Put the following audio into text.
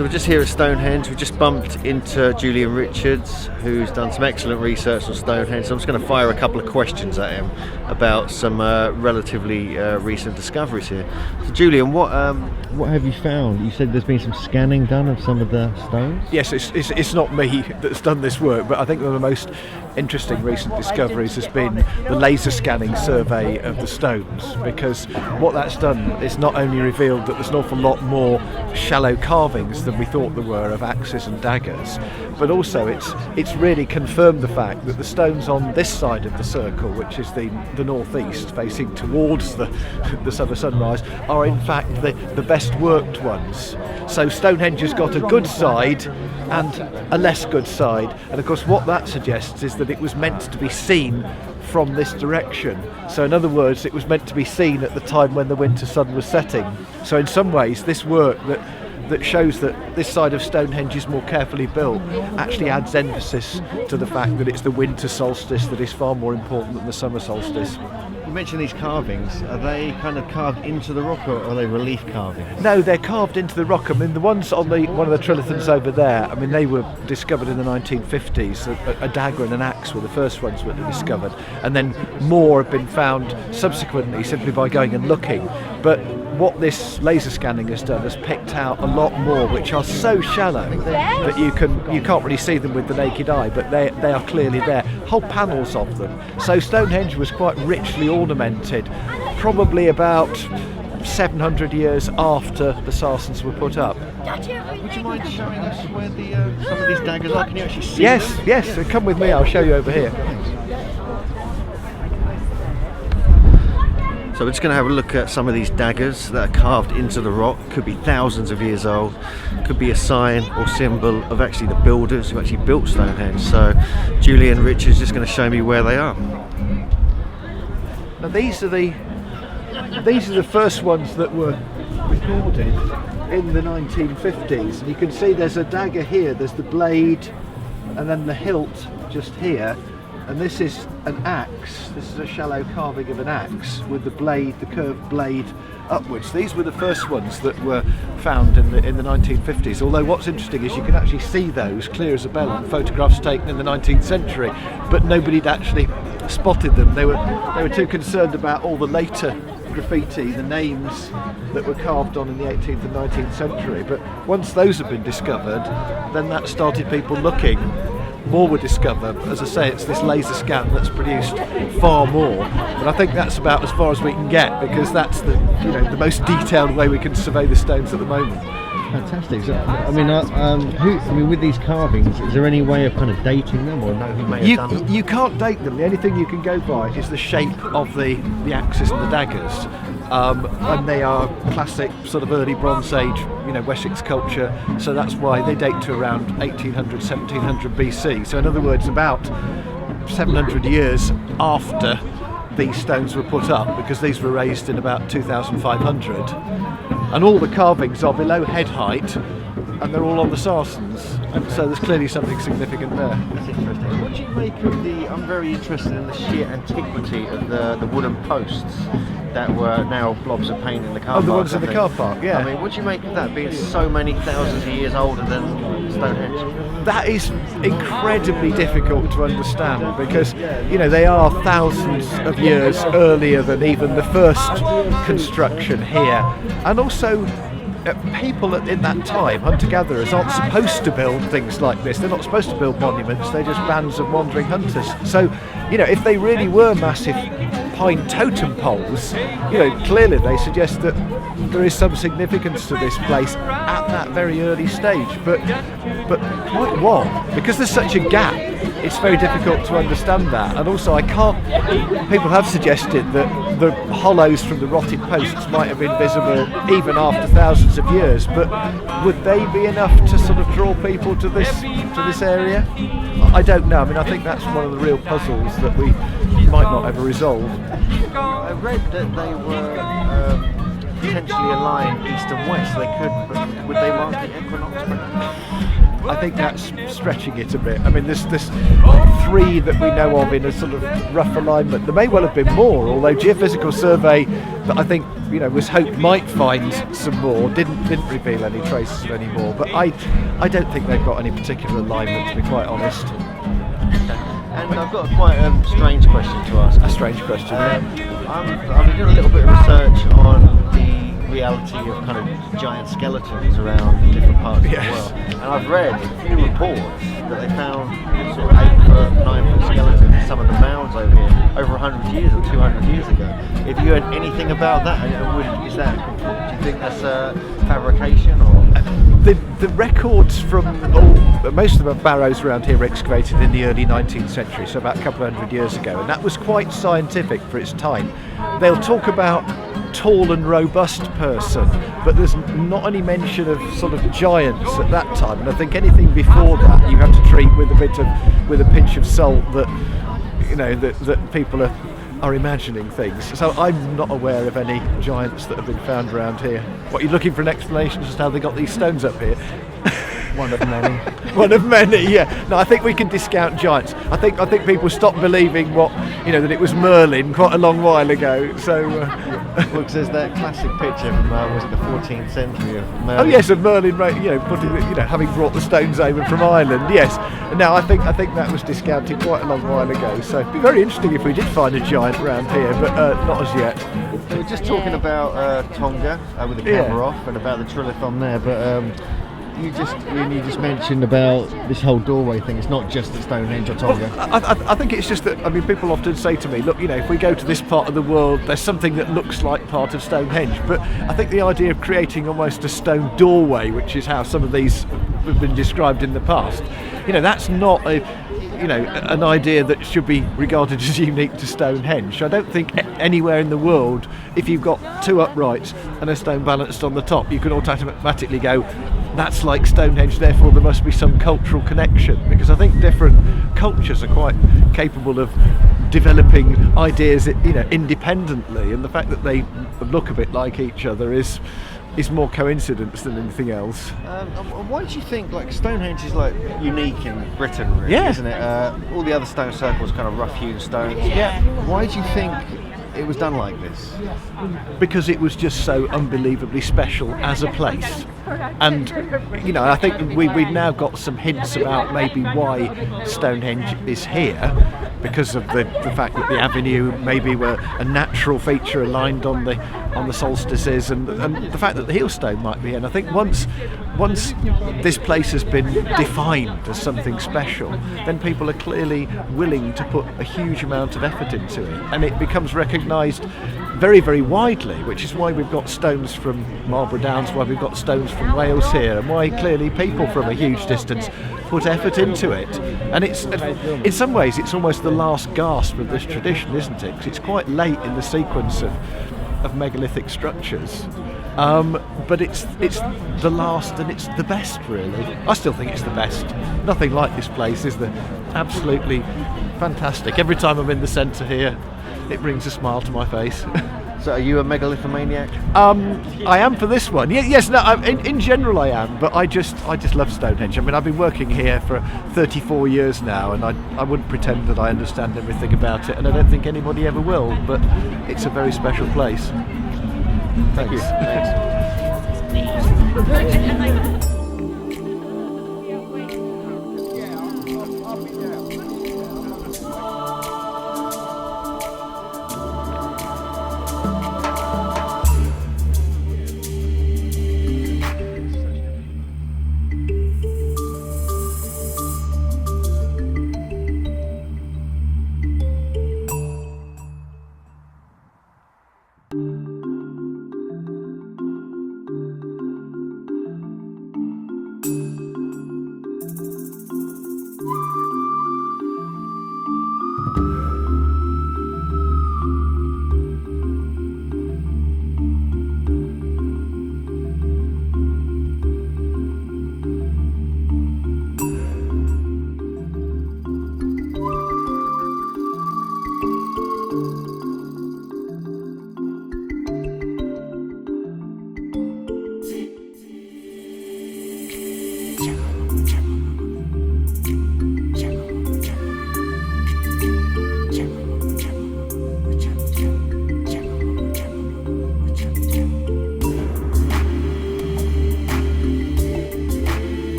So we're just here at Stonehenge. We just bumped into Julian Richards, who's done some excellent research on Stonehenge. So I'm just going to fire a couple of questions at him about some relatively recent discoveries here. So Julian, what have you found? You said there's been some scanning done of some of the stones? Yes, it's not me that's done this work, but I think one of the most interesting recent discoveries has been the laser scanning survey of the stones, because what that's done is not only revealed that there's an awful lot more shallow carvings than we thought there were of axes and daggers, but also it's really confirmed the fact that the stones on this side of the circle, which is the northeast facing towards the sort of sunrise, are in fact the best worked ones. So Stonehenge has got a good side and a less good side, and of course what that suggests is that it was meant to be seen from this direction. So in other words, it was meant to be seen at the time when the winter sun was setting. So in some ways this work that shows that this side of Stonehenge is more carefully built actually adds emphasis to the fact that it's the winter solstice that is far more important than the summer solstice. You mentioned these carvings. Are they kind of carved into the rock, or are they relief carvings? No, they're carved into the rock. I mean, the ones on one of the trilithons over there, I mean, they were discovered in the 1950s. A dagger and an axe were the first ones that were discovered, and then more have been found subsequently simply by going and looking. But what this laser scanning has done has picked out a lot more which are so shallow that you can't really see them with the naked eye, but they are clearly there. Whole panels of them. So Stonehenge was quite richly ornamented, probably about 700 years after the Sarsens were put up. Would you mind showing us where some of these daggers are? Can you actually see Yes, them? yes, so come with me, I'll show you over here. So we're just going to have a look at some of these daggers that are carved into the rock. Could be thousands of years old, could be a sign or symbol of actually the builders who actually built Stonehenge. So Julian Richards is just going to show me where they are. Now these are the first ones that were recorded in the 1950s, and you can see there's a dagger here, there's the blade and then the hilt just here. And this is an axe. This is a shallow carving of an axe with the blade, the curved blade upwards. These were the first ones that were found in the 1950s. Although what's interesting is you can actually see those clear as a bell in photographs taken in the 19th century, but nobody'd actually spotted them. They were too concerned about all the later graffiti, the names that were carved on in the 18th and 19th century. But once those have been discovered, then that started people looking. More were discovered. As I say, it's this laser scan that's produced far more, but I think that's about as far as we can get, because that's the most detailed way we can survey the stones at the moment. Fantastic. So, I mean, with these carvings, is there any way of kind of dating them, or know who may have done them? You can't date them. The only thing you can go by is the shape of the axes and the daggers, and they are classic sort of early Bronze Age, Wessex culture. So that's why they date to around 1800, 1700 BC. So in other words, about 700 years after these stones were put up, because these were raised in about 2500. And all the carvings are below head height, and they're all on the Sarsens. So there's clearly something significant there. That's interesting. What do you make of I'm very interested in the sheer antiquity of the wooden posts that were now blobs of paint in the car park. Oh, the ones in the car park, yeah. I mean, what do you make of that being so many thousands of years older than Stonehenge? That is incredibly difficult to understand, because they are thousands of years earlier than even the first construction here, and also people in that time, hunter-gatherers, aren't supposed to build things like this. They're not supposed to build monuments. They're just bands of wandering hunters. So if they really were massive pine totem poles, clearly they suggest that there is some significance to this place at that very early stage, but quite what? Because there's such a gap, it's very difficult to understand that. And also people have suggested that the hollows from the rotted posts might have been visible even after thousands of years, but would they be enough to sort of draw people to this area? I don't know. I mean, I think that's one of the real puzzles that we might not ever resolve. I read that they were potentially aligned east and west. They could, but would they mark the equinox? I think that's stretching it a bit. I mean, there's 3 that we know of in a sort of rough alignment. There may well have been more, although geophysical survey that I think was hoped might find some more didn't reveal any traces of any more. But I don't think they've got any particular alignment, to be quite honest. And I've got quite a strange question to ask. A strange question. I've been doing a little bit of research on the reality of kind of giant skeletons around different parts of the world, and I've read a few reports that they found sort of 8-foot, 9-foot skeletons in some of the mounds over here over 100 years or 200 years ago. If you heard anything about that, do you think that's fabrication or? The records from most of the barrows around here were excavated in the early 19th century, so about a couple of hundred years ago, and that was quite scientific for its time. They'll talk about tall and robust person, but there's not any mention of sort of giants at that time, and I think anything before that you have to treat with a pinch of salt that that people are imagining things. So I'm not aware of any giants that have been found around here. What, you're looking for an explanation as to how they got these stones up here? One of many. One of many, yeah. No, I think we can discount giants. I think people stopped believing that it was Merlin quite a long while ago. So, because there's that classic picture from was it the 14th century of Merlin? Oh yes, of Merlin, having brought the stones over from Ireland. Yes. Now I think that was discounted quite a long while ago. So it'd be very interesting if we did find a giant around here, but not as yet. So we're just talking about Tonga with the camera off and about the trilithon there, but. You just mentioned about this whole doorway thing. It's not just at Stonehenge or Tonga. Well, I think it's just that, people often say to me, look, if we go to this part of the world, there's something that looks like part of Stonehenge. But I think the idea of creating almost a stone doorway, which is how some of these have been described in the past, that's not an idea that should be regarded as unique to Stonehenge. I don't think anywhere in the world, if you've got 2 uprights and a stone balanced on the top, you can automatically go, that's like Stonehenge, therefore there must be some cultural connection, because I think different cultures are quite capable of developing ideas independently, and the fact that they look a bit like each other is more coincidence than anything else. Why do you think Stonehenge is unique in Britain, really, isn't it? All the other stone circles kind of rough-hewn stones. Yeah. Why do you think it was done like this? Because it was just so unbelievably special as a place. And I think we've now got some hints about maybe why Stonehenge is here, because of the fact that the avenue maybe were a natural feature aligned on the solstices, and the fact that the heelstone might be here. And I think once this place has been defined as something special, then people are clearly willing to put a huge amount of effort into it, and it becomes recognised very, very widely, which is why we've got stones from Marlborough Downs, why we've got stones from Wales here, and why clearly people from a huge distance put effort into it. And it's, in some ways, it's almost the last gasp of this tradition, isn't it? Because it's quite late in the sequence of megalithic structures. But it's the last, and it's the best, really. I still think it's the best. Nothing like this place, is there? Absolutely fantastic. Every time I'm in the centre here, it brings a smile to my face. So are you a megalithomaniac? I am for this one. Yes, no. In general, I am. But I just love Stonehenge. I mean, I've been working here for 34 years now, and I wouldn't pretend that I understand everything about it, and I don't think anybody ever will. But it's a very special place. Thank you. Thanks.